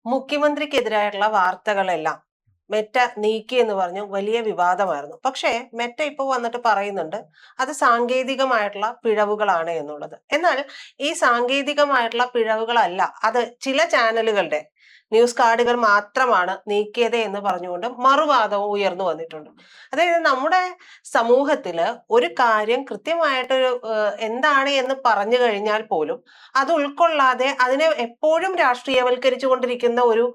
മുഖ്യമന്ത്രിക്കെതിരായിട്ടുള്ള വാർത്തകളെല്ലാം മെറ്റ നീക്കി എന്ന് പറഞ്ഞു വലിയ വിവാദമായിരുന്നു. പക്ഷേ മെറ്റ ഇപ്പോൾ വന്നിട്ട് പറയുന്നുണ്ട് അത് സാങ്കേതികമായിട്ടുള്ള പിഴവുകളാണ് എന്നുള്ളത്. എന്നാൽ ഈ സാങ്കേതികമായിട്ടുള്ള പിഴവുകളല്ല, അത് ചില ചാനലുകളുടെ ന്യൂസ് കാർഡുകൾ മാത്രമാണ് നീക്കിയത് എന്ന് പറഞ്ഞുകൊണ്ട് മറുവാദവും ഉയർന്നു വന്നിട്ടുണ്ട്. അതായത് നമ്മുടെ സമൂഹത്തില് ഒരു കാര്യം കൃത്യമായിട്ടൊരു എന്താണ് എന്ന് പറഞ്ഞു കഴിഞ്ഞാൽ പോലും അത് ഉൾക്കൊള്ളാതെ അതിനെ എപ്പോഴും രാഷ്ട്രീയവൽക്കരിച്ചു കൊണ്ടിരിക്കുന്ന ഒരു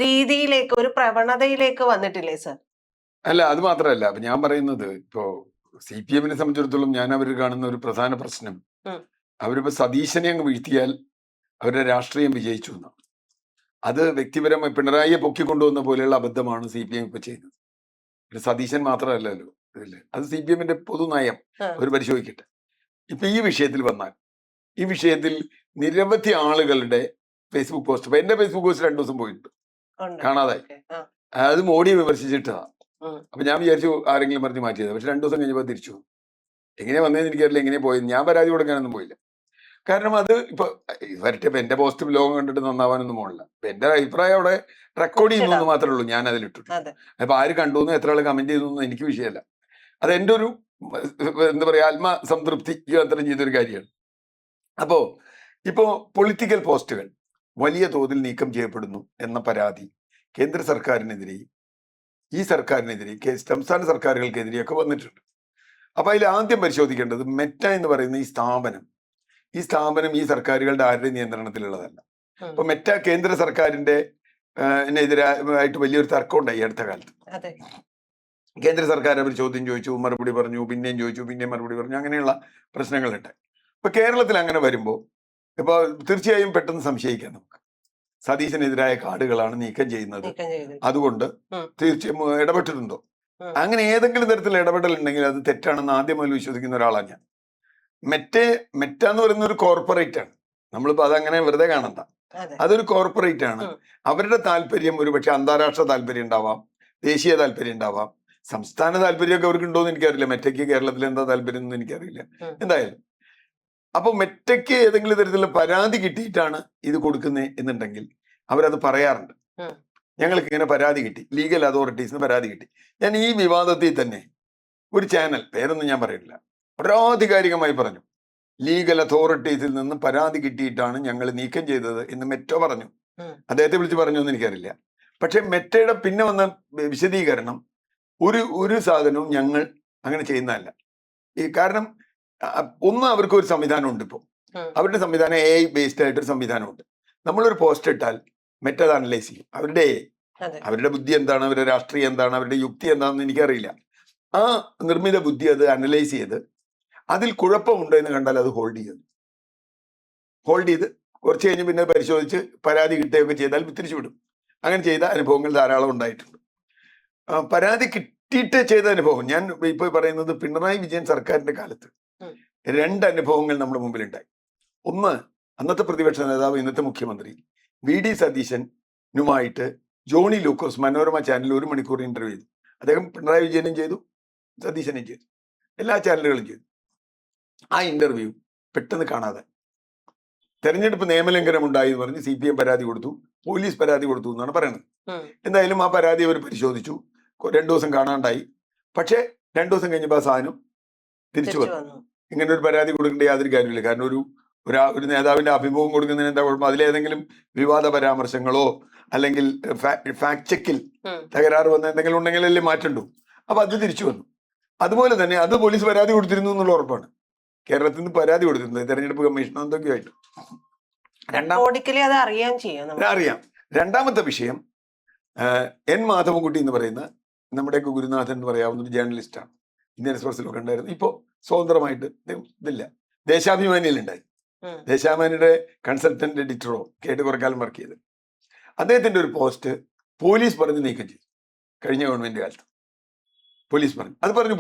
രീതിയിലേക്ക്, ഒരു പ്രവണതയിലേക്ക് വന്നിട്ടില്ലേ സർ? അല്ല, അത് മാത്രമല്ല. അപ്പൊ ഞാൻ പറയുന്നത് ഇപ്പോ CPM സംബന്ധിച്ചിടത്തോളം ഞാൻ അവർ കാണുന്ന ഒരു പ്രധാന പ്രശ്നം, അവരിപ്പോ സതീശനെ അങ്ങ് വീഴ്ത്തിയാൽ അവരുടെ രാഷ്ട്രീയം വിജയിച്ചു എന്നാണ്. അത് വ്യക്തിപരമായി പിണറായിയെ പൊക്കിക്കൊണ്ടുവന്ന പോലെയുള്ള അബദ്ധമാണ് CPM ഇപ്പൊ ചെയ്യുന്നത്. ഒരു സതീശൻ മാത്രമല്ലല്ലോ ഇതില്, അത് CPM പൊതുനയം അവർ പരിശോധിക്കട്ടെ. ഇപ്പൊ ഈ വിഷയത്തിൽ വന്നാൽ, ഈ വിഷയത്തിൽ നിരവധി ആളുകളുടെ ഫേസ്ബുക്ക് പോസ്റ്റ്, ഇപ്പൊ എന്റെ ഫേസ്ബുക്ക് പോസ്റ്റ് 2 ദിവസം പോയിട്ടുണ്ട്, കാണാതായി. അത് മോഡിയെ വിമർശിച്ചിട്ടാ. അപ്പൊ ഞാൻ വിചാരിച്ചു ആരെങ്കിലും പറഞ്ഞ് മാറ്റിയത്. പക്ഷെ 2 ദിവസം കഴിഞ്ഞപ്പോൾ തിരിച്ചു. എങ്ങനെ വന്നതെന്ന് എനിക്കറിയില്ല, എങ്ങനെ പോയത്. ഞാൻ പരാതി കൊടുക്കാനൊന്നും പോയില്ല. കാരണം അത് ഇപ്പൊ വരട്ടെ, ഇപ്പൊ എന്റെ പോസ്റ്റ് ലോകം കണ്ടിട്ട് നന്നാവാനൊന്നും പോകണില്ല. ഇപ്പൊ എന്റെ അഭിപ്രായം അവിടെ റെക്കോർഡ് ചെയ്യുന്നു മാത്രമേ ഉള്ളൂ. ഞാൻ അതിലിട്ടിട്ടുണ്ട്. അപ്പൊ ആര് കണ്ടു എന്ന് എത്ര ആൾ കമന്റ് ചെയ്തു എന്ന് എനിക്ക് വിഷയമല്ല. അത് എന്റെ ഒരു എന്താ പറയാ ആത്മസംതൃപ്തിക്ക് അത്രയും ചെയ്തൊരു കാര്യമാണ്. അപ്പോ ഇപ്പോ പൊളിറ്റിക്കൽ പോസ്റ്റുകൾ വലിയ തോതിൽ നീക്കം ചെയ്യപ്പെടുന്നു എന്ന പരാതി കേന്ദ്ര സർക്കാരിനെതിരെയും ഈ സർക്കാരിനെതിരെ, സംസ്ഥാന സർക്കാരുകൾക്കെതിരെയൊക്കെ വന്നിട്ടുണ്ട്. അപ്പൊ അതിൽ ആദ്യം പരിശോധിക്കേണ്ടത് മെറ്റ എന്ന് പറയുന്ന ഈ സ്ഥാപനം ഈ സർക്കാരുകളുടെ ആരുടെ നിയന്ത്രണത്തിലുള്ളതല്ല. അപ്പൊ മെറ്റ കേന്ദ്ര സർക്കാരിന്റെ എതിരായിട്ട് വലിയൊരു തർക്കം ഉണ്ടായി അടുത്ത കാലത്ത്. കേന്ദ്ര സർക്കാർ അവർ ചോദ്യം ചോദിച്ചു, മറുപടി പറഞ്ഞു, പിന്നെയും ചോദിച്ചു, പിന്നെയും മറുപടി പറഞ്ഞു, അങ്ങനെയുള്ള പ്രശ്നങ്ങളുണ്ടായി. ഇപ്പൊ കേരളത്തിൽ അങ്ങനെ വരുമ്പോ ഇപ്പൊ തീർച്ചയായും പെട്ടെന്ന് സംശയിക്കാം നമുക്ക്, സതീശനെതിരായ കാർഡുകളാണ് നീക്കം ചെയ്യുന്നത്, അതുകൊണ്ട് തീർച്ചയായും ഇടപെട്ടിട്ടുണ്ടോ? അങ്ങനെ ഏതെങ്കിലും തരത്തിലുള്ള ഇടപെടൽ ഉണ്ടെങ്കിൽ അത് തെറ്റാണെന്ന് ആദ്യം മുതൽ വിശ്വസിക്കുന്ന ഒരാളാണ് ഞാൻ. മെറ്റ എന്ന് പറയുന്ന ഒരു കോർപ്പറേറ്റ് ആണ്. നമ്മളിപ്പോ അതങ്ങനെ വെറുതെ കാണണ്ട. അതൊരു കോർപ്പറേറ്റ് ആണ്. അവരുടെ താല്പര്യം ഒരുപക്ഷെ അന്താരാഷ്ട്ര താല്പര്യം ഉണ്ടാവാം, ദേശീയ താല്പര്യം ഉണ്ടാവാം, സംസ്ഥാന താല്പര്യമൊക്കെ അവർക്ക് ഉണ്ടോ എന്ന് എനിക്കറിയില്ല. മെറ്റയ്ക്ക് കേരളത്തിൽ എന്താ താല്പര്യം എന്ന് എനിക്കറിയില്ല. എന്തായാലും അപ്പൊ മെറ്റയ്ക്ക് ഏതെങ്കിലും തരത്തിലുള്ള പരാതി കിട്ടിയിട്ടാണ് ഇത് കൊടുക്കുന്നത് എന്നുണ്ടെങ്കിൽ അവരത് പറയാറുണ്ട്. ഞങ്ങൾക്ക് ഇങ്ങനെ പരാതി കിട്ടി, ലീഗൽ അതോറിറ്റീസിന് പരാതി കിട്ടി. ഞാൻ ഈ വിവാദത്തിൽ തന്നെ ഒരു ചാനൽ, പേരൊന്നും ഞാൻ പറയില്ല, ഒരാധികാരികമായി പറഞ്ഞു, ലീഗൽ അതോറിറ്റീസിൽ നിന്ന് പരാതി കിട്ടിയിട്ടാണ് ഞങ്ങൾ നീക്കം ചെയ്തത് എന്ന് മെറ്റോ പറഞ്ഞു. അദ്ദേഹത്തെ വിളിച്ച് പറഞ്ഞു എന്ന് എനിക്കറിയില്ല. പക്ഷെ മെറ്റയുടെ പിന്നെ വന്ന വിശദീകരണം, ഒരു സാധനവും ഞങ്ങൾ അങ്ങനെ ചെയ്യുന്നതല്ല. കാരണം ഒന്ന്, അവർക്ക് ഒരു സംവിധാനമുണ്ട്. ഇപ്പോൾ അവരുടെ സംവിധാനം AI ബേസ്ഡ് ആയിട്ടൊരു സംവിധാനമുണ്ട്. നമ്മളൊരു പോസ്റ്റ് ഇട്ടാൽ മെറ്റ അത് അനലൈസ് ചെയ്യും. അവരുടെ ബുദ്ധി എന്താണ്, അവരുടെ രാഷ്ട്രീയം എന്താണ്, അവരുടെ യുക്തി എന്താണെന്ന് എനിക്കറിയില്ല. ആ നിർമ്മിത ബുദ്ധി അത് അനലൈസ് ചെയ്ത് അതിൽ കുഴപ്പമുണ്ടോ എന്ന് കണ്ടാൽ അത് ഹോൾഡ് ചെയ്ത് കുറച്ച് കഴിഞ്ഞ് പിന്നെ പരിശോധിച്ച് പരാതി കിട്ടുകയൊക്കെ ചെയ്താൽ തിരിച്ചു വിടും. അങ്ങനെ ചെയ്ത അനുഭവങ്ങൾ ധാരാളം ഉണ്ടായിട്ടുണ്ട്. പരാതി കിട്ടിയിട്ട് ചെയ്ത അനുഭവം ഞാൻ ഇപ്പോൾ പറയുന്നത്, പിണറായി വിജയൻ സർക്കാരിന്റെ കാലത്ത് 2 അനുഭവങ്ങൾ നമ്മുടെ മുമ്പിലുണ്ടായി. ഒന്ന്, അന്നത്തെ പ്രതിപക്ഷ നേതാവ് ഇന്നത്തെ മുഖ്യമന്ത്രി VD സതീശനുമായിട്ട് ജോണി ലൂക്കോസ് മനോരമ ചാനലിൽ 1 മണിക്കൂർ ഇന്റർവ്യൂ ചെയ്തു. അദ്ദേഹം പിണറായി വിജയനും ചെയ്തു, സതീശനും ചെയ്തു, എല്ലാ ചാനലുകളും ചെയ്തു. ആ ഇന്റർവ്യൂ പെട്ടെന്ന് കാണാതെ, തെരഞ്ഞെടുപ്പ് നിയമലംഘനം ഉണ്ടായി എന്ന് പറഞ്ഞ് CPM പരാതി കൊടുത്തു, പോലീസ് പരാതി കൊടുത്തു എന്നാണ് പറയുന്നത്. എന്തായാലും ആ പരാതി അവർ പരിശോധിച്ചു, 2 ദിവസം കാണാണ്ടായി. പക്ഷെ 2 ദിവസം കഴിഞ്ഞപ്പോൾ ആ സാധനം തിരിച്ചു വന്നു. ഇങ്ങനെ ഒരു പരാതി കൊടുക്കേണ്ട യാതൊരു കാര്യമില്ല. കാരണം ഒരു നേതാവിന്റെ അഭിമുഖം കൊടുക്കുന്നതിന് എന്താ കുഴപ്പം? അതിലേതെങ്കിലും വിവാദ പരാമർശങ്ങളോ അല്ലെങ്കിൽ ഫാക്ട് ചെക്കിൽ തകരാറ് വന്ന എന്തെങ്കിലും ഉണ്ടെങ്കിലല്ലേ മാറ്റണ്ടു. അപ്പൊ അത് തിരിച്ചു വന്നു. അതുപോലെ തന്നെ അത് പോലീസ് പരാതി കൊടുത്തിരുന്നു എന്നുള്ള ഉറപ്പാണ്. കേരളത്തിൽ നിന്ന് പരാതി കൊടുത്തിരുന്നത് തെരഞ്ഞെടുപ്പ് കമ്മീഷൻ എന്തൊക്കെയായിട്ട്. അറിയാം. രണ്ടാമത്തെ വിഷയം, N മാധവൻകുട്ടി എന്ന് പറയുന്ന നമ്മുടെയൊക്കെ ഗുരുനാഥൻ എന്ന് പറയാവുന്ന ഒരു ജേർണലിസ്റ്റാണ്. ഇന്ത്യൻ എക്സ്പ്രസിലൊക്കെ ഉണ്ടായിരുന്നു. ഇപ്പോ സ്വതന്ത്രമായിട്ട് ഇതില്ല. ദേശാഭിമാനിയിലുണ്ടായി. ദേശാഭിമാനിയുടെ കൺസൾട്ടന്റ് എഡിറ്ററോ കേട്ട് കുറെ കാലം വർക്ക് ചെയ്ത് അദ്ദേഹത്തിന്റെ ഒരു പോസ്റ്റ് പോലീസ് പറഞ്ഞ് നീക്കം ചെയ്തു. കഴിഞ്ഞ ഗവൺമെന്റ് കാലത്ത്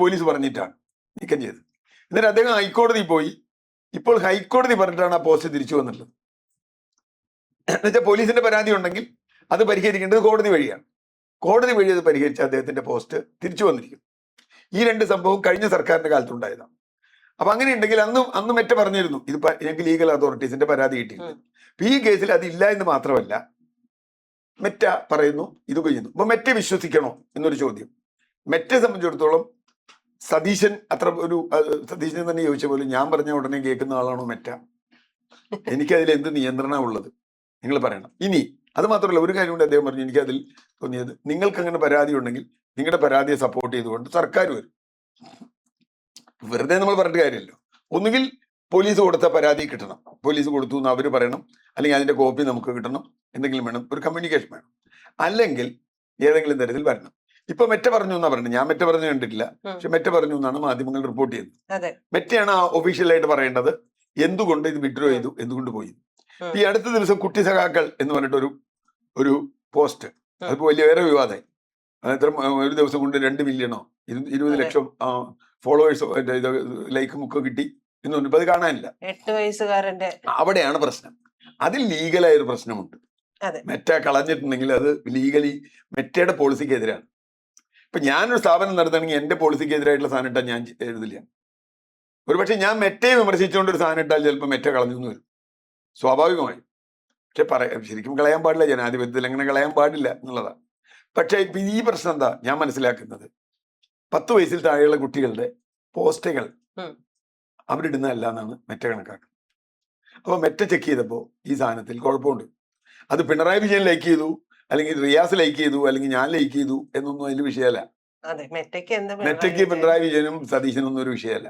പോലീസ് പറഞ്ഞിട്ടാണ് നീക്കം ചെയ്തത്. എന്നിട്ട് അദ്ദേഹം ഹൈക്കോടതിയിൽ പോയി. ഇപ്പോൾ ഹൈക്കോടതി പറഞ്ഞിട്ടാണ് ആ പോസ്റ്റ് തിരിച്ചു വന്നിട്ടുള്ളത്. എന്നുവെച്ചാൽ പോലീസിന്റെ പരാതി ഉണ്ടെങ്കിൽ അത് പരിഹരിക്കേണ്ടത് കോടതി വഴിയാണ്. കോടതി വഴി അത് പരിഹരിച്ച അദ്ദേഹത്തിന്റെ പോസ്റ്റ് തിരിച്ചു വന്നിരിക്കും. ഈ 2 സംഭവം കഴിഞ്ഞ സർക്കാരിന്റെ കാലത്തുണ്ടായതാണ്. അപ്പൊ അങ്ങനെ ഉണ്ടെങ്കിൽ അന്ന് മെറ്റ പറഞ്ഞിരുന്നു, ഇത് ഞങ്ങൾക്ക് ലീഗൽ അതോറിറ്റീസിന്റെ പരാതി കിട്ടിയിട്ടുണ്ട്. ഈ കേസിൽ അതില്ല എന്ന് മാത്രമല്ല, മെറ്റ പറയുന്നു ഇത് ചെയ്യുന്നു. അപ്പൊ മെറ്റ വിശ്വസിക്കണോ എന്നൊരു ചോദ്യം. മെറ്റയെ സംബന്ധിച്ചിടത്തോളം സതീശൻ അത്ര ഒരു സതീശൻ തന്നെ ചോദിച്ച പോലും ഞാൻ പറഞ്ഞ ഉടനെ കേൾക്കുന്ന ആളാണോ മെറ്റ? എനിക്കതിൽ എന്ത് നിയന്ത്രണമാണ് ഉള്ളത് നിങ്ങൾ പറയണം. ഇനി അത് മാത്രമല്ല, ഒരു കാര്യം കൊണ്ട് അദ്ദേഹം പറഞ്ഞു എനിക്കതിൽ തോന്നിയത്, നിങ്ങൾക്ക് അങ്ങനെ പരാതി ഉണ്ടെങ്കിൽ നിങ്ങളുടെ പരാതിയെ സപ്പോർട്ട് ചെയ്തുകൊണ്ട് സർക്കാർ വരും. വെറുതെ നമ്മൾ പറഞ്ഞിട്ട് കാര്യമല്ലോ. ഒന്നുകിൽ പോലീസ് കൊടുത്ത പരാതി കിട്ടണം, പോലീസ് കൊടുത്തു എന്ന് അവർ പറയണം, അല്ലെങ്കിൽ അതിന്റെ കോപ്പി നമുക്ക് കിട്ടണം, എന്തെങ്കിലും വേണം, ഒരു കമ്മ്യൂണിക്കേഷൻ വേണം, അല്ലെങ്കിൽ ഏതെങ്കിലും തരത്തിൽ വരണം. ഇപ്പൊ മെറ്റ പറഞ്ഞു എന്നാ പറഞ്ഞത്, ഞാൻ മെറ്റ പറഞ്ഞു കണ്ടിട്ടില്ല, പക്ഷെ മെറ്റ പറഞ്ഞു എന്നാണ് മാധ്യമങ്ങൾ റിപ്പോർട്ട് ചെയ്യുന്നത്. മെറ്റയാണ് ഒഫീഷ്യലായിട്ട് പറയേണ്ടത് എന്തുകൊണ്ട് ഇത് വിഡ്രോ ചെയ്തു, എന്തുകൊണ്ട് പോയി. ഈ അടുത്ത ദിവസം കുട്ടി സഖാക്കൾ എന്ന് പറഞ്ഞിട്ടൊരു ഒരു പോസ്റ്റ്, അതിപ്പോ വലിയ വേറെ വിവാദമായി. എത്ര ഒരു ദിവസം കൊണ്ട് 2 മില്യണോ 20 ലക്ഷം ഫോളോവേഴ്സോ ലൈക്കും ഒക്കെ കിട്ടി എന്ന് പറഞ്ഞപ്പോ അത് കാണാനില്ല. 8 വയസ്സുകാരന്റെ അവിടെയാണ് പ്രശ്നം. അതിൽ ലീഗലായ ഒരു പ്രശ്നമുണ്ട്. മെറ്റ കളഞ്ഞിട്ടുണ്ടെങ്കിൽ അത് ലീഗലി മെറ്റയുടെ പോളിസിക്ക് എതിരാണ്. ഇപ്പൊ ഞാനൊരു സ്ഥാപനം നടത്തണമെങ്കിൽ എന്റെ പോളിസിക്ക് എതിരായിട്ടുള്ള സാധനം ഇട്ടാൽ ഞാൻ എഴുതില്ല. ഒരുപക്ഷെ ഞാൻ മെറ്റയെ വിമർശിച്ചുകൊണ്ട് ഒരു സാധനം ഇട്ടാൽ ചിലപ്പോൾ മെറ്റ കളഞ്ഞു വരും, സ്വാഭാവികമായും. പക്ഷെ ശരിക്കും കളയാൻ പാടില്ല, ജനാധിപത്യത്തിൽ അങ്ങനെ കളയാൻ പാടില്ല എന്നുള്ളതാണ്. പക്ഷെ ഇപ്പൊ ഈ പ്രശ്നം എന്താ ഞാൻ മനസ്സിലാക്കുന്നത്, 10 വയസ്സിൽ താഴെയുള്ള കുട്ടികളുടെ പോസ്റ്റുകൾ അവരിടുന്നതല്ല എന്നാണ് മെറ്റ കണക്കാക്കുന്നത്. അപ്പൊ മെറ്റ ചെക്ക് ചെയ്തപ്പോ ഈ സാധനത്തിൽ കുഴപ്പമുണ്ട്. അത് പിണറായി വിജയൻ ലൈക്ക് ചെയ്തു, അല്ലെങ്കിൽ റിയാസ് ലൈക്ക് ചെയ്തു, അല്ലെങ്കിൽ ഞാൻ ലൈക്ക് ചെയ്തു എന്നൊന്നും അതിൽ വിഷയമല്ല. മെറ്റയ്ക്ക് പിണറായി വിജയനും സതീശനും ഒന്നും ഒരു വിഷയമല്ല.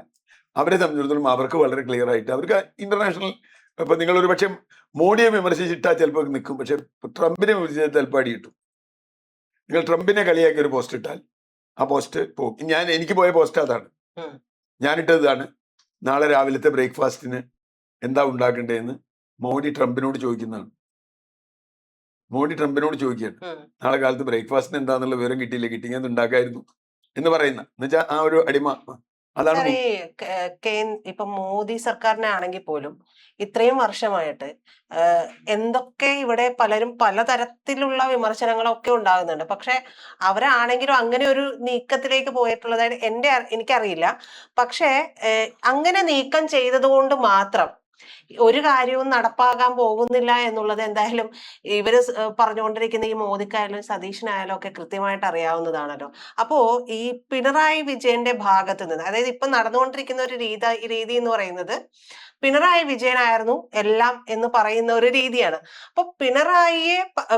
അവരെ സംബന്ധിച്ചിടത്തോളം അവർക്ക് വളരെ ക്ലിയർ ആയിട്ട്, അവർക്ക് ഇന്റർനാഷണൽ, ഇപ്പൊ നിങ്ങൾ ഒരു പക്ഷെ മോഡിയെ വിമർശിച്ചിട്ടാൽ ചിലപ്പോൾ നിൽക്കും, പക്ഷെ ട്രംപിനെ വിമർശിച്ചാൽ ചിലപ്പോൾ അടി കിട്ടും. നിങ്ങൾ ട്രംപിനെ കളിയാക്കി ഒരു പോസ്റ്റ് ഇട്ടാൽ ആ പോസ്റ്റ് പോകും. എനിക്ക് പോയ പോസ്റ്റ് അതാണ്, ഞാനിട്ടത് ഇതാണ്. നാളെ രാവിലത്തെ ബ്രേക്ക്ഫാസ്റ്റിന് എന്താ ഉണ്ടാക്കണ്ടേന്ന് മോഡി ട്രംപിനോട് ചോദിക്കുന്നതാണ്. മോഡി ട്രംപിനോട് ചോദിക്കുകയാണ്, നാളെ കാലത്ത് ബ്രേക്ക്ഫാസ്റ്റിന് എന്താന്നുള്ള വിവരം കിട്ടിയില്ല, കിട്ടിയെങ്കിൽ അത് ഉണ്ടാക്കായിരുന്നു എന്ന് പറയുന്ന, എന്നുവെച്ചാൽ ആ ഒരു അടിമ. അതാണ് ഇപ്പൊ മോദി സർക്കാരിനെ ആണെങ്കിൽ പോലും ഇത്രയും വർഷമായിട്ട് എന്തൊക്കെ ഇവിടെ പലരും പലതരത്തിലുള്ള വിമർശനങ്ങളൊക്കെ ഉണ്ടാകുന്നുണ്ട്. പക്ഷെ അവരാണെങ്കിലും അങ്ങനെ ഒരു നീക്കത്തിലേക്ക് പോയിട്ടുള്ളതായിട്ട് എനിക്കറിയില്ല. പക്ഷെ അങ്ങനെ നീക്കം ചെയ്തത് കൊണ്ട് മാത്രം ഒരു കാര്യവും നടപ്പാകാൻ പോകുന്നില്ല എന്നുള്ളത് എന്തായാലും ഇവര് പറഞ്ഞുകൊണ്ടിരിക്കുന്ന ഈ മോദിക്കായാലും സതീശനായാലും ഒക്കെ കൃത്യമായിട്ട് അറിയാവുന്നതാണല്ലോ. അപ്പോ ഈ പിണറായി വിജയന്റെ ഭാഗത്ത് നിന്ന്, അതായത് ഇപ്പൊ നടന്നുകൊണ്ടിരിക്കുന്ന ഒരു രീതി എന്ന് പറയുന്നത് പിണറായി വിജയനായിരുന്നു എല്ലാം എന്ന് പറയുന്ന ഒരു രീതിയാണ്. അപ്പൊ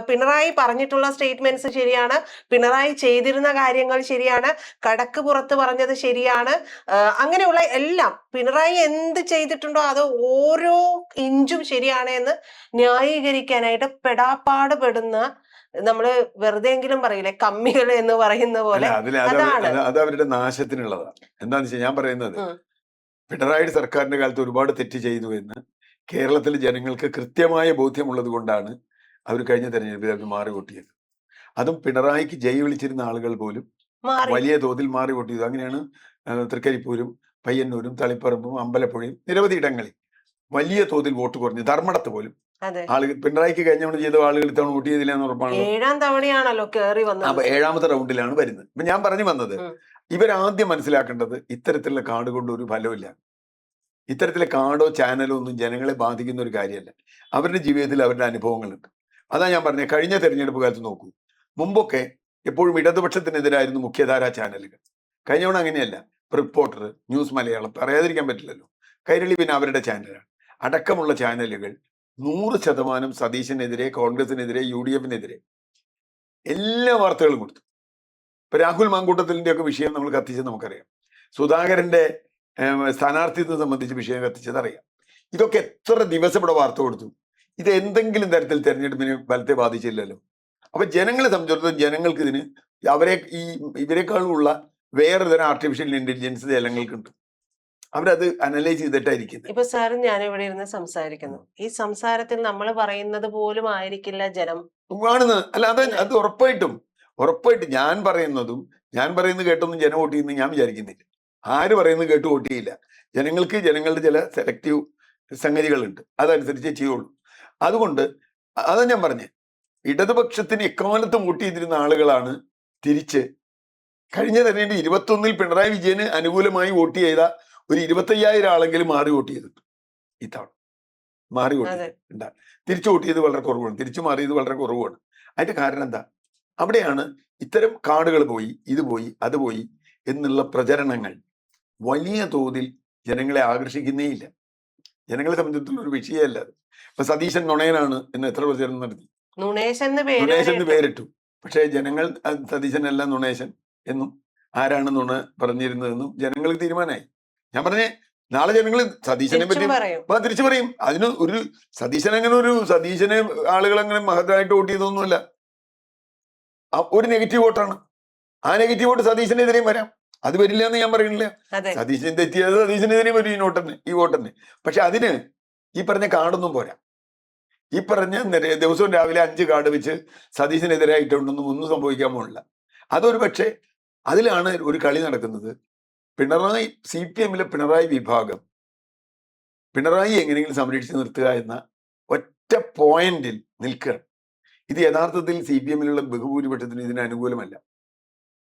പിണറായി പറഞ്ഞിട്ടുള്ള സ്റ്റേറ്റ്മെന്റ്സ് ശരിയാണ്, പിണറായി ചെയ്തിരുന്ന കാര്യങ്ങൾ ശരിയാണ്, കടക്ക് പുറത്ത് പറഞ്ഞത് ശരിയാണ്, അങ്ങനെയുള്ള എല്ലാം പിണറായി എന്ത് ചെയ്തിട്ടുണ്ടോ അത് ഓരോ ഇഞ്ചും ശരിയാണ് എന്ന് ന്യായീകരിക്കാനായിട്ട് പെടാപ്പാട് പെടുന്ന, നമ്മള് വെറുതെ എങ്കിലും പറയില്ലേ കമ്മികൾ എന്ന് പറയുന്ന പോലെ, അത് അവരുടെ നാശത്തിനുള്ളതാണ്. എന്താന്ന് വെച്ചാൽ ഞാൻ പറയുന്നത്, പിണറായി സർക്കാരിന്റെ കാലത്ത് ഒരുപാട് തെറ്റ് ചെയ്തു എന്ന് കേരളത്തിലെ ജനങ്ങൾക്ക് കൃത്യമായ ബോധ്യമുള്ളത് കൊണ്ടാണ് അവർ കഴിഞ്ഞ തെരഞ്ഞെടുപ്പിൽ അവർ മാറി വോട്ടിയത്. അതും പിണറായിക്ക് ജയ് വിളിച്ചിരുന്ന ആളുകൾ പോലും വലിയ തോതിൽ മാറി വോട്ട് ചെയ്തു. അങ്ങനെയാണ് തൃക്കരിപ്പൂരും പയ്യന്നൂരും തളിപ്പറമ്പും അമ്പലപ്പുഴയും നിരവധി ഇടങ്ങളിൽ വലിയ തോതിൽ വോട്ട് കുറഞ്ഞു. ധർമ്മടത്ത് പോലും ആളുകൾ പിണറായിക്ക് കഴിഞ്ഞ ചെയ്ത ആളുകൾ ഇത്തവണ വോട്ട് ചെയ്തില്ല എന്ന് ഉറപ്പാണ്. 7ാം തവണയാണല്ലോ കേറി വന്നത്. അപ്പൊ 7ാമത്തെ റൗണ്ടിലാണ് വരുന്നത്. അപ്പൊ ഞാൻ പറഞ്ഞു വന്നത്, ഇവരാദ്യം മനസ്സിലാക്കേണ്ടത് ഇത്തരത്തിലുള്ള കാർഡ് കൊണ്ട് ഒരു ഫലമില്ല. ഇത്തരത്തിലെ കാർഡോ ചാനലോ ഒന്നും ജനങ്ങളെ ബാധിക്കുന്ന ഒരു കാര്യമല്ല. അവരുടെ ജീവിതത്തിൽ അവരുടെ അനുഭവങ്ങളുണ്ട്. അതാ ഞാൻ പറഞ്ഞത്, കഴിഞ്ഞ തെരഞ്ഞെടുപ്പ് കാലത്ത് നോക്കൂ, മുമ്പൊക്കെ എപ്പോഴും ഇടതുപക്ഷത്തിനെതിരായിരുന്നു മുഖ്യധാരാ ചാനലുകൾ. കഴിഞ്ഞ തവണ അങ്ങനെയല്ല. റിപ്പോർട്ടർ, ന്യൂസ് മലയാളം, പറയാതിരിക്കാൻ പറ്റില്ലല്ലോ, കൈരളി പിന്നെ അവരുടെ ചാനലാണ് അടക്കമുള്ള ചാനലുകൾ 100% സതീശനെതിരെ, കോൺഗ്രസിനെതിരെ, UDF-നെതിരെ എല്ലാ വാർത്തകളും കൊടുത്തു. ഇപ്പൊ രാഹുൽ മാങ്കൂട്ടത്തിന്റെ ഒക്കെ വിഷയം നമ്മൾ കത്തിച്ചത് നമുക്കറിയാം. സുധാകരന്റെ സ്ഥാനാർത്ഥിത്വം സംബന്ധിച്ച് വിഷയം കത്തിച്ചത് അറിയാം. ഇതൊക്കെ എത്ര ദിവസം ഇവിടെ വാർത്ത കൊടുത്തു. ഇത് എന്തെങ്കിലും തരത്തിൽ തെരഞ്ഞെടുപ്പിന് ഫലത്തെ ബാധിച്ചില്ലല്ലോ. അപ്പൊ ജനങ്ങളെ സംബന്ധിച്ചിടത്തോളം ജനങ്ങൾക്ക് ഇതിന് ഇവരെക്കാളും ഉള്ള വേറെ തരം ആർട്ടിഫിഷ്യൽ ഇന്റലിജൻസ് ജനങ്ങൾക്കുണ്ട്. അവരത് അനലൈസ് ചെയ്തിട്ടായിരിക്കും. ഇപ്പൊ സാറും ഞാൻ ഇവിടെ ഇരുന്ന് സംസാരിക്കുന്നു, ഈ സംസാരത്തിൽ നമ്മൾ പറയുന്നത് പോലും ആയിരിക്കില്ല ജനം കാണുന്നത്. അല്ല, അത് ഉറപ്പായിട്ടും ഞാൻ പറയുന്നത് കേട്ടൊന്നും ജനം വോട്ട് ചെയ്യുന്നത് ഞാൻ വിചാരിക്കുന്നില്ല. ആര് പറയുന്നത് കേട്ട് വോട്ട് ചെയ്യില്ല. ജനങ്ങൾക്ക് ജനങ്ങളുടെ ചില സെലക്റ്റീവ് സംഗതികളുണ്ട്, അതനുസരിച്ചേ ചെയ്യുള്ളൂ. അതുകൊണ്ട് അതാ ഞാൻ പറഞ്ഞേ, ഇടതുപക്ഷത്തിന് എക്കാലത്തും വോട്ട് ചെയ്തിരുന്ന ആളുകളാണ് തിരിച്ച് കഴിഞ്ഞ തെരഞ്ഞെടുപ്പ് 21-ൽ പിണറായി വിജയന് അനുകൂലമായി വോട്ട് ചെയ്ത ഒരു 25,000 ആളെങ്കിലും മാറി വോട്ട് ചെയ്തിട്ടുണ്ട്. ഇത്തവണ മാറി വോട്ട് ചെയ്തിട്ടുണ്ട്. തിരിച്ചു വോട്ട് ചെയ്ത് വളരെ കുറവാണ്, തിരിച്ചു മാറിയത് വളരെ കുറവാണ്. അതിന്റെ കാരണം എന്താ? അവിടെയാണ് ഇത്തരം കാർഡുകൾ പോയി, ഇത് പോയി, അത് പോയി എന്നുള്ള പ്രചരണങ്ങൾ വലിയ തോതിൽ ജനങ്ങളെ ആകർഷിക്കുന്നേ ഇല്ല. ജനങ്ങളെ സംബന്ധിച്ചിടത്തോളം ഒരു വിഷയമല്ല അത്. ഇപ്പൊ സതീശൻ നുണയനാണ് എന്ന് എത്ര പ്രചരണം നടത്തി? നുണേശൻ നുണേശൻ എന്ന് പേരിട്ടു. പക്ഷെ ജനങ്ങൾ സതീശനല്ല നുണേശൻ എന്നും ആരാണ് നുണ പറഞ്ഞിരുന്നതെന്നും ജനങ്ങൾക്ക് തീരുമാനമായി. ഞാൻ പറഞ്ഞേ, നാളെ ജനങ്ങൾ സതീശനെ പറ്റി തിരിച്ചു പറയും. അതിന് ഒരു സതീശനെ ആളുകൾ അങ്ങനെ മഹത്തായിട്ട് വോട്ട് ചെയ്തൊന്നുമല്ല. ഒരു നെഗറ്റീവ് വോട്ടാണ്. ആ നെഗറ്റീവ് വോട്ട് സതീശനെതിരെയും വരാം. അത് വരില്ല എന്ന് ഞാൻ പറയുന്നില്ല. സതീശൻ തെറ്റിയത് സതീശനെതിരെയും വരും ഈ വോട്ടന്നെ. പക്ഷെ അതിന് ഈ പറഞ്ഞ കാർഡൊന്നും പോരാ. ഈ പറഞ്ഞ ദിവസവും രാവിലെ 5 കാർഡ് വെച്ച് സതീശനെതിരായിട്ടുണ്ടെന്നും ഒന്നും സംഭവിക്കാൻ പോണില്ല. അതൊരു പക്ഷേ അതിലാണ് ഒരു കളി നടക്കുന്നത്. പിണറായി CPM-ലെ പിണറായി വിഭാഗം പിണറായി എങ്ങനെയെങ്കിലും സംരക്ഷിച്ച് നിർത്തുക എന്ന ഒറ്റ പോയിന്റിൽ നിൽക്കണം. ഇത് യഥാർത്ഥത്തിൽ CPM-ലുള്ള ബഹുഭൂരിപക്ഷത്തിന് ഇതിന് അനുകൂലമല്ല.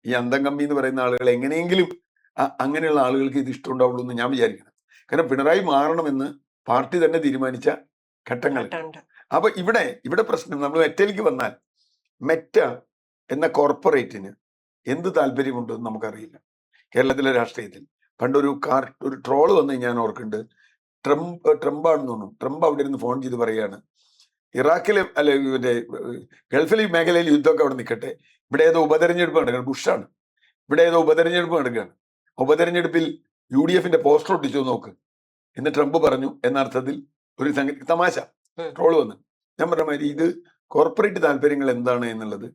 ഈ അന്തം കമ്മി എന്ന് പറയുന്ന ആളുകൾ എങ്ങനെയെങ്കിലും അങ്ങനെയുള്ള ആളുകൾക്ക് ഇത് ഇഷ്ടമുണ്ടാവുള്ളൂ എന്ന് ഞാൻ വിചാരിക്കണം. കാരണം പിണറായി മാറണമെന്ന് പാർട്ടി തന്നെ തീരുമാനിച്ച ഘട്ടങ്ങൾ. അപ്പൊ ഇവിടെ പ്രശ്നം, നമ്മൾ മെറ്റയിലേക്ക് വന്നാൽ മെറ്റ എന്ന കോർപ്പറേറ്റിന് എന്ത് താല്പര്യമുണ്ടെന്ന് നമുക്കറിയില്ല. കേരളത്തിലെ രാഷ്ട്രീയത്തിൽ പണ്ടൊരു ട്രോള് വന്ന് ഞാൻ ഓർക്കുന്നുണ്ട്. ട്രംപാണെന്ന് തോന്നുന്നു. ട്രംപ് അവിടെ ഇരുന്ന് ഫോൺ ചെയ്ത് പറയാണ്, ഇറാഖിലെ അല്ലെ മറ്റേ ഗൾഫിലെ മേഖലയിൽ യുദ്ധമൊക്കെ അവിടെ നിൽക്കട്ടെ, ഇവിടെ ഏതോ ഉപതെരഞ്ഞെടുപ്പ് നടക്കുകയാണ്, ബുഷാണ്, ഇവിടെ ഏതോ ഉപതെരഞ്ഞെടുപ്പ് നടക്കുകയാണ്, ഉപതെരഞ്ഞെടുപ്പിൽ UDF-ന്റെ പോസ്റ്റർ ഒട്ടിച്ചു നോക്ക് എന്ന് ട്രംപ് പറഞ്ഞു എന്ന അർത്ഥത്തിൽ ഒരു തമാശ ട്രോള് വന്ന്. ഞാൻ പറഞ്ഞ മാതിരി ഇത് കോർപ്പറേറ്റ് താല്പര്യങ്ങൾ എന്താണ് എന്നുള്ളത്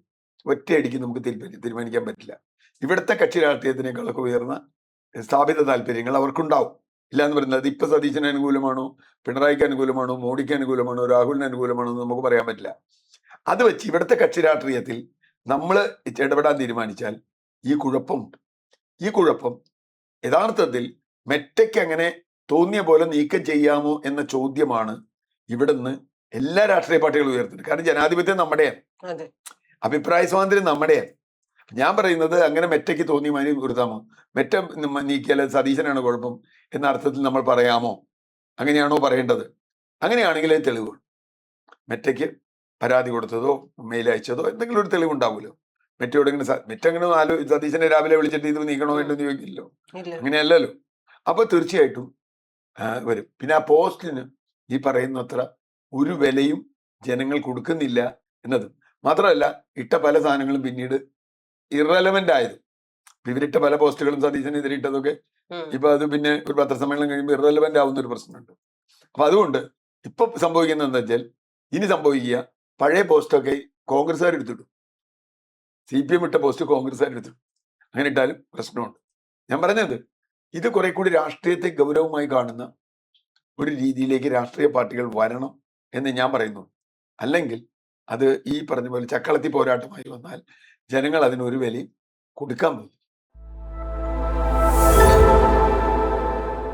ഒറ്റയടിക്ക് നമുക്ക് തീരുമാനിക്കാൻ പറ്റില്ല. ഇവിടുത്തെ കക്ഷി രാഷ്ട്രീയത്തിനേക്കാളൊക്കെ ഉയർന്ന സ്ഥാപിത താല്പര്യങ്ങൾ അവർക്കുണ്ടാവും. ഇല്ല എന്ന് പറയുന്നത് ഇപ്പൊ സതീശന് അനുകൂലമാണോ, പിണറായിക്ക് അനുകൂലമാണോ, മോഡിക്ക് അനുകൂലമാണോ, രാഹുലിന് അനുകൂലമാണോ എന്ന് നമുക്ക് പറയാൻ പറ്റില്ല. അത് വെച്ച് ഇവിടുത്തെ കക്ഷി രാഷ്ട്രീയത്തിൽ നമ്മൾ ഇടപെടാൻ തീരുമാനിച്ചാൽ ഈ കുഴപ്പം യഥാർത്ഥത്തിൽ മെറ്റയ്ക്ക് അങ്ങനെ തോന്നിയ പോലെ നീക്കം ചെയ്യാമോ എന്ന ചോദ്യമാണ് ഇവിടുന്ന് എല്ലാ രാഷ്ട്രീയ പാർട്ടികളും ഉയർത്തുന്നത്. കാരണം ജനാധിപത്യം നമ്മുടെയാണ്, അഭിപ്രായ സ്വാതന്ത്ര്യം നമ്മുടെയാണ്. ഞാൻ പറയുന്നത് അങ്ങനെ മെറ്റയ്ക്ക് തോന്നിയ മാതിരി ഉയർത്താമോ, മെറ്റ നീക്കിയാൽ സതീശനാണ് കുഴപ്പം എന്ന അർത്ഥത്തിൽ നമ്മൾ പറയാമോ? അങ്ങനെയാണോ പറയേണ്ടത്? അങ്ങനെയാണെങ്കിൽ തെളിവ് മെറ്റയ്ക്ക് പരാതി കൊടുത്തതോ മെയിൽ അയച്ചതോ എന്തെങ്കിലും ഒരു തെളിവുണ്ടാവുമല്ലോ. മെറ്റയോട് മെറ്റങ്ങനെ സതീശനെ രാവിലെ വിളിച്ചിട്ട് ഇത് നീക്കണോ എന്ന് ചോദിക്കില്ലല്ലോ, അങ്ങനെയല്ലല്ലോ. അപ്പൊ തീർച്ചയായിട്ടും വരും. പിന്നെ ആ പോസ്റ്റിന് ഈ പറയുന്നത്ര ഒരു വിലയും ജനങ്ങൾ കൊടുക്കുന്നില്ല എന്നത് മാത്രമല്ല, ഇട്ട പല സാധനങ്ങളും പിന്നീട് ഇറലവന്റ് ആയത്. ഇവരിട്ട പല പോസ്റ്റുകളും സതീശനെതിരെ ഇട്ടതൊക്കെ ഇപ്പൊ അത് പിന്നെ ഒരു പത്രസമ്മേളനം കഴിയുമ്പോൾ ഇറലവന്റ് ആവുന്ന ഒരു പ്രശ്നമുണ്ട്. അപ്പൊ അതുകൊണ്ട് ഇപ്പൊ സംഭവിക്കുന്നത് എന്താ വെച്ചാൽ, ഇനി സംഭവിക്കുക പഴയ പോസ്റ്റൊക്കെ കോൺഗ്രസ്സുകാർ എടുത്തിട്ടു, CPM ഇട്ട പോസ്റ്റ് കോൺഗ്രസ്സുകാർ എടുത്തിട്ടു. അങ്ങനെ ഇട്ടാലും പ്രശ്നമുണ്ട്. ഞാൻ പറഞ്ഞത് ഇത് കുറെ കൂടി രാഷ്ട്രീയത്തെ ഗൗരവമായി കാണുന്ന ഒരു രീതിയിലേക്ക് രാഷ്ട്രീയ പാർട്ടികൾ വരണം എന്ന് ഞാൻ പറയുന്നു. അല്ലെങ്കിൽ അത് ഈ പറഞ്ഞ പോലെ ചക്കളത്തി പോരാട്ടമായി വന്നാൽ ജനങ്ങൾ അതിനൊരു വിലയും കൊടുക്കാൻ പോകും.